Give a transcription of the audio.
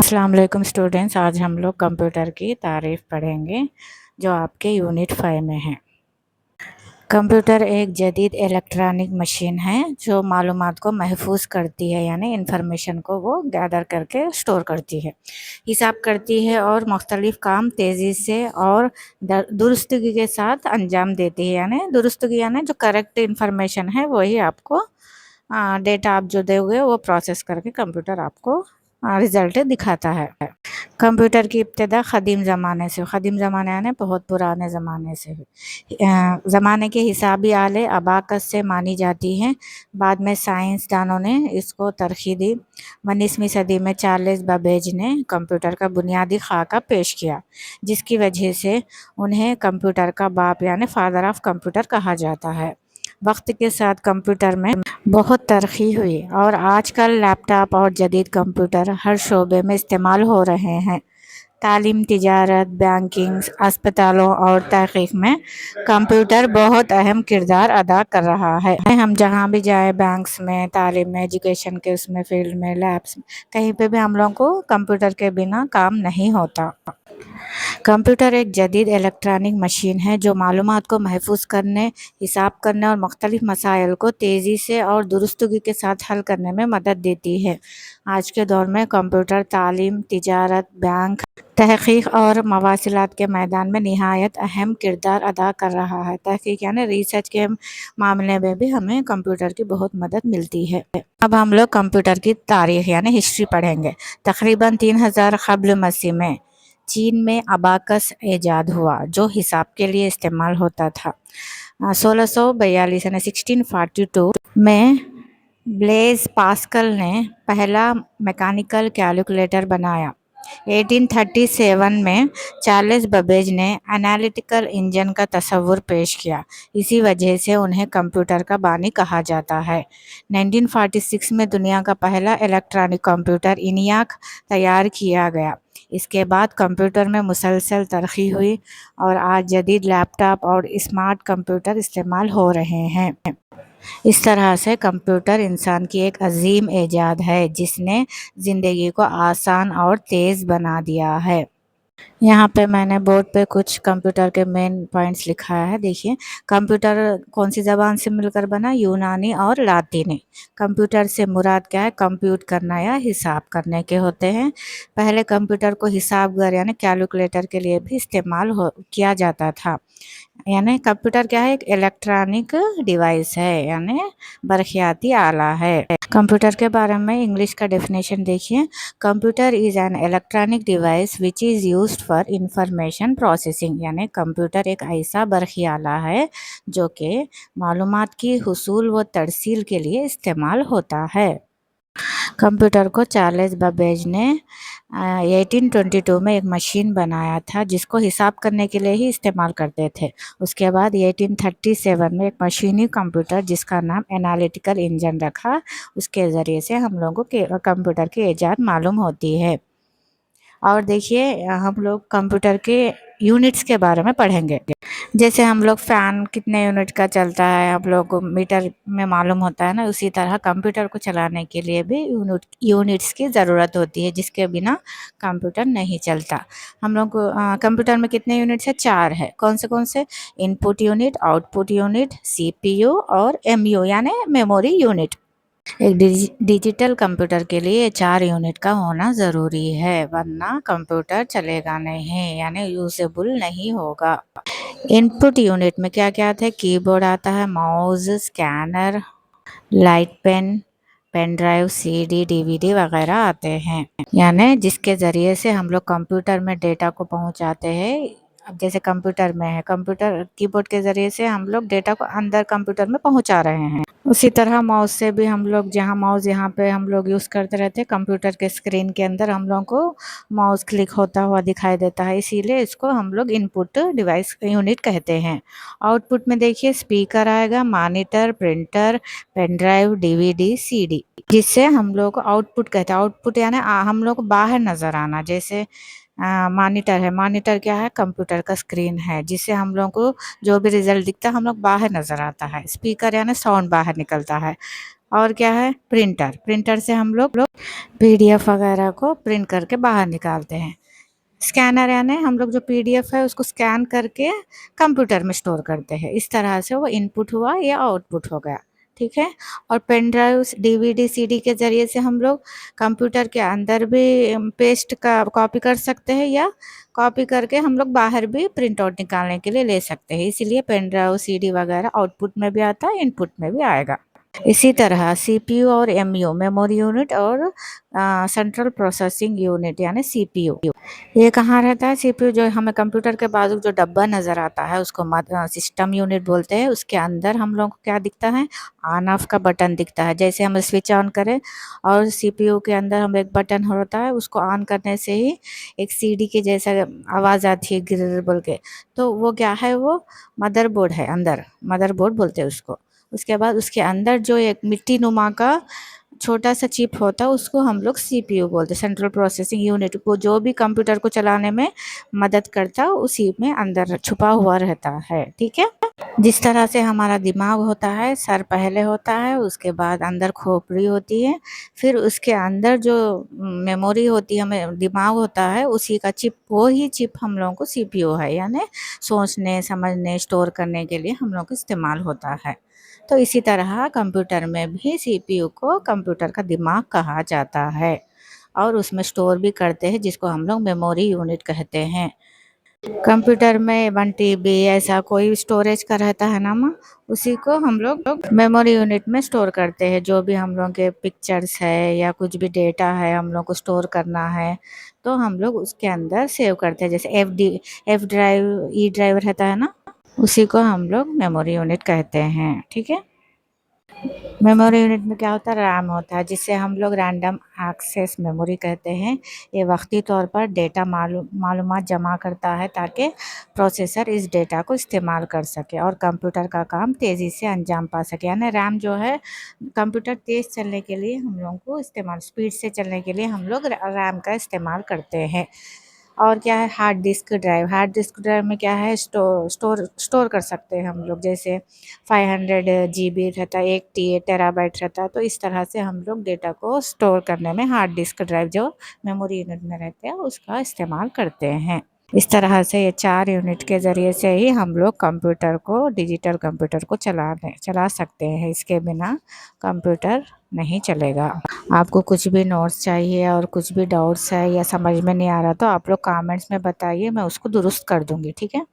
अस्सलाम वालेकुम स्टूडेंट्स। आज हम लोग कंप्यूटर की तारीफ़ पढ़ेंगे जो आपके यूनिट 5 में है। कंप्यूटर एक जदीद इलेक्ट्रॉनिक मशीन है जो मालूमात को महफूज करती है, यानी इंफॉर्मेशन को वो गैदर करके स्टोर करती है, हिसाब करती है और मुख्तलिफ काम तेज़ी से और दुरुस्तगी के साथ अंजाम देती है। यानी दुरुस्तगी यानी जो करेक्ट इंफॉर्मेशन है वही आपको डेटा आप जो दोगे वो प्रोसेस करके कंप्यूटर आपको रिज़ल्ट दिखाता है। कंप्यूटर की इब्तिदा क़दीम ज़माने यानी बहुत पुराने ज़माने से है। ज़माने के हिसाबी आले अबाकस से मानी जाती हैं। बाद में साइंसदानों ने इसको तरक्की दी। 19वीं सदी में चार्ल्स बेबेज ने कंप्यूटर का बुनियादी खाका पेश किया, जिसकी वजह से उन्हें कंप्यूटर का बाप यानी फादर ऑफ कंप्यूटर कहा जाता है। वक्त के साथ कंप्यूटर में बहुत तरक्की हुई और आजकल लैपटॉप और जदीद कंप्यूटर हर शोबे में इस्तेमाल हो रहे हैं। तालीम, तिजारत, बैंकिंग, अस्पतालों और तहकीक में कंप्यूटर बहुत अहम किरदार अदा कर रहा है। हम जहाँ भी जाए, बैंक्स में, तालीम में, एजुकेशन के उसमें फील्ड में, लैब्स में, कहीं पे भी हम लोगों को कंप्यूटर के बिना काम नहीं होता। कंप्यूटर एक जदीद इलेक्ट्रॉनिक मशीन है जो मालूमात को महफूज करने, हिसाब करने और मुख्तलिफ मसाइल को तेज़ी से और दुरुस्तगी के साथ हल करने में मदद देती है। आज के दौर में कंप्यूटर तालीम, तिजारत, बैंक, तहकीक और मवासिलात के मैदान में निहायत अहम किरदार अदा कर रहा है। तहकीक यानी रिसर्च के मामले में भी हमें कंप्यूटर की बहुत मदद मिलती है। अब हम लोग कंप्यूटर की तारीख़ यानी हिस्ट्री पढ़ेंगे। तकरीबन 3000 क़ब्ल मसीह में चीन में अबाकस ईजाद हुआ जो हिसाब के लिए इस्तेमाल होता था। 1642 यानी 1642 में ब्लेज पास्कल ने पहला मैकेनिकल कैलकुलेटर बनाया। 1837 में चार्ल्स बेबेज ने एनालिटिकल इंजन का तस्वुर पेश किया। इसी वजह से उन्हें कंप्यूटर का बानी कहा जाता है। 1946 में दुनिया का पहला इलेक्ट्रॉनिक कंप्यूटर इनियाक तैयार किया गया। इसके बाद कंप्यूटर में मुसलसल तरक्की हुई और आज जदीद लैपटॉप और स्मार्ट कंप्यूटर इस्तेमाल हो रहे हैं। इस तरह से कंप्यूटर इंसान की एक अजीम ईजाद है जिसने ज़िंदगी को आसान और तेज़ बना दिया है। यहाँ पे मैंने बोर्ड पे कुछ कंप्यूटर के मेन पॉइंट्स लिखा है। देखिए, कंप्यूटर कौन सी ज़बान से मिलकर बना? यूनानी और लातीनी। कंप्यूटर से मुराद क्या है? कंप्यूट करना या हिसाब करने के होते हैं। पहले कंप्यूटर को हिसाबगर यानी कैलकुलेटर के लिए भी इस्तेमाल किया जाता था। यानी कंप्यूटर क्या है? एक इलेक्ट्रॉनिक डिवाइस है, यानी बरक़ियाती आला है। कंप्यूटर के बारे में इंग्लिश का डेफिनेशन देखिए। Computer is an electronic device which is used for information processing. यानी कंप्यूटर एक ऐसा बरक़ी आला है जो कि मालूमात की हुसूल व तरसील के लिए इस्तेमाल होता है। कंप्यूटर को चार्ल्स बेबेज ने 1822 में एक मशीन बनाया था जिसको हिसाब करने के लिए ही इस्तेमाल करते थे। उसके बाद 1837 में एक मशीनी कंप्यूटर जिसका नाम एनालिटिकल इंजन रखा, उसके ज़रिए से हम लोगों के कंप्यूटर की ईजाद मालूम होती है। और देखिए, हम लोग कंप्यूटर के यूनिट्स के बारे में पढ़ेंगे। जैसे हम लोग फ़ैन कितने यूनिट का चलता है हम लोग को मीटर में मालूम होता है ना, उसी तरह कंप्यूटर को चलाने के लिए भी यूनिट्स की ज़रूरत होती है, जिसके बिना कंप्यूटर नहीं चलता। हम लोग कंप्यूटर में कितने यूनिट्स है? 4 है। कौन से? Input unit, output unit, CPU और MU यानी मेमोरी यूनिट। एक डिजिटल कंप्यूटर के लिए 4 यूनिट का होना ज़रूरी है, वरना कंप्यूटर चलेगा नहीं यानी यूजेबल नहीं होगा। इनपुट यूनिट में क्या क्या आता है? कीबोर्ड आता है, mouse, scanner, light pen, pen drive, CD, DVD वगैरह आते हैं, यानी जिसके ज़रिए से हम लोग कंप्यूटर में डेटा को पहुंचाते हैं। अब जैसे कंप्यूटर में है, कंप्यूटर कीबोर्ड के ज़रिए से हम लोग डेटा को अंदर कंप्यूटर में पहुंचा रहे हैं। उसी तरह माउस से भी हम लोग, जहाँ माउस यहाँ पे हम लोग यूज़ करते रहते हैं, कंप्यूटर के स्क्रीन के अंदर हम लोगों को माउस क्लिक होता हुआ दिखाई देता है, इसीलिए इसको हम लोग इनपुट डिवाइस यूनिट कहते हैं। आउटपुट में देखिए स्पीकर आएगा, monitor, printer, pen drive, DVD, CD, जिससे हम लोग को आउटपुट कहते हैं। आउटपुट यानी हम लोग को बाहर नज़र आना। जैसे मॉनिटर है, मॉनिटर क्या है? कंप्यूटर का स्क्रीन है, जिससे हम लोग को जो भी रिज़ल्ट दिखता है हम लोग बाहर नज़र आता है। स्पीकर यानी साउंड बाहर निकलता है। और क्या है, प्रिंटर। प्रिंटर से हम लोग पीडीएफ वगैरह को प्रिंट करके बाहर निकालते हैं। स्कैनर यानी हम लोग जो पीडीएफ है उसको स्कैन करके कंप्यूटर में स्टोर करते हैं। इस तरह से वो इनपुट हुआ या आउटपुट हो गया, ठीक है। और पेन ड्राइव, डीवीडी, सीडी के ज़रिए से हम लोग कंप्यूटर के अंदर भी पेस्ट का कॉपी कर सकते हैं, या कॉपी करके हम लोग बाहर भी प्रिंट आउट निकालने के लिए ले सकते हैं। इसीलिए पेन ड्राइव, सीडी वगैरह आउटपुट में भी आता है, इनपुट में भी आएगा। इसी तरह सीपीयू और एमयू, मेमोरी यूनिट और सेंट्रल प्रोसेसिंग यूनिट यानी सीपीयू, ये कहाँ रहता है? सीपीयू जो हमें कंप्यूटर के बाजू जो डब्बा नज़र आता है उसको सिस्टम यूनिट बोलते हैं। उसके अंदर हम लोग को क्या दिखता है? ऑन ऑफ का बटन दिखता है। जैसे हम स्विच ऑन करें और सीपीयू के अंदर हम एक बटन होता है, उसको ऑन करने से ही एक सीडी के जैसा आवाज़ आती है, गिर बोल के। तो वो क्या है? वो मदरबोर्ड है, अंदर मदरबोर्ड बोलते हैं उसको। उसके बाद उसके अंदर जो एक मिट्टी नुमा का छोटा सा चिप होता है उसको हम लोग सीपीयू बोलते हैं, सेंट्रल प्रोसेसिंग यूनिट। को जो भी कंप्यूटर को चलाने में मदद करता है उसी में अंदर छुपा हुआ रहता है, ठीक है। जिस तरह से हमारा दिमाग होता है, सर पहले होता है, उसके बाद अंदर खोपड़ी होती है, फिर उसके अंदर जो मेमोरी होती है, हमें दिमाग होता है, उसी का चिप, वो ही चिप हम लोगों को सीपीयू है, यानी सोचने समझने स्टोर करने के लिए हम लोग को इस्तेमाल होता है। तो इसी तरह कंप्यूटर में भी सीपीयू को कंप्यूटर का दिमाग कहा जाता है, और उसमें स्टोर भी करते हैं, जिसको हम लोग मेमोरी यूनिट कहते हैं। कंप्यूटर में 1 टीबी ऐसा कोई स्टोरेज का रहता है ना माँ, उसी को हम लोग मेमोरी यूनिट में स्टोर करते हैं। जो भी हम लोग के पिक्चर्स है या कुछ भी डेटा है हम लोग को स्टोर करना है, तो हम लोग उसके अंदर सेव करते हैं। जैसे एफ ड्राइव, ई ड्राइव रहता है ना, उसी को हम लोग मेमोरी यूनिट कहते हैं, ठीक है। मेमोरी यूनिट में क्या होता है? रैम होता है, जिसे हम लोग रैंडम एक्सेस मेमोरी कहते हैं। ये वक्ती तौर पर डेटा मालूमात जमा करता है ताकि प्रोसेसर इस डेटा को इस्तेमाल कर सके और कंप्यूटर का काम तेज़ी से अंजाम पा सके। यानी रैम जो है, कंप्यूटर तेज़ चलने के लिए हम लोगों को इस्तेमाल, स्पीड से चलने के लिए हम लोग रैम का इस्तेमाल करते हैं। और क्या है? Hard disk drive. Hard disk drive में क्या है? स्टोर कर सकते हैं हम लोग। जैसे 500 जीबी रहता है, 1 टेराबाइट रहता है, तो इस तरह से हम लोग डेटा को स्टोर करने में हार्ड डिस्क ड्राइव जो मेमोरी यूनिट में रहते हैं उसका इस्तेमाल करते हैं। इस तरह से ये 4 यूनिट के ज़रिए से ही हम लोग कंप्यूटर को, डिजिटल कंप्यूटर को चला सकते हैं। इसके बिना कंप्यूटर नहीं चलेगा। आपको कुछ भी नोट्स चाहिए और कुछ भी डाउट्स है या समझ में नहीं आ रहा तो आप लोग कमेंट्स में बताइए, मैं उसको दुरुस्त कर दूँगी, ठीक है।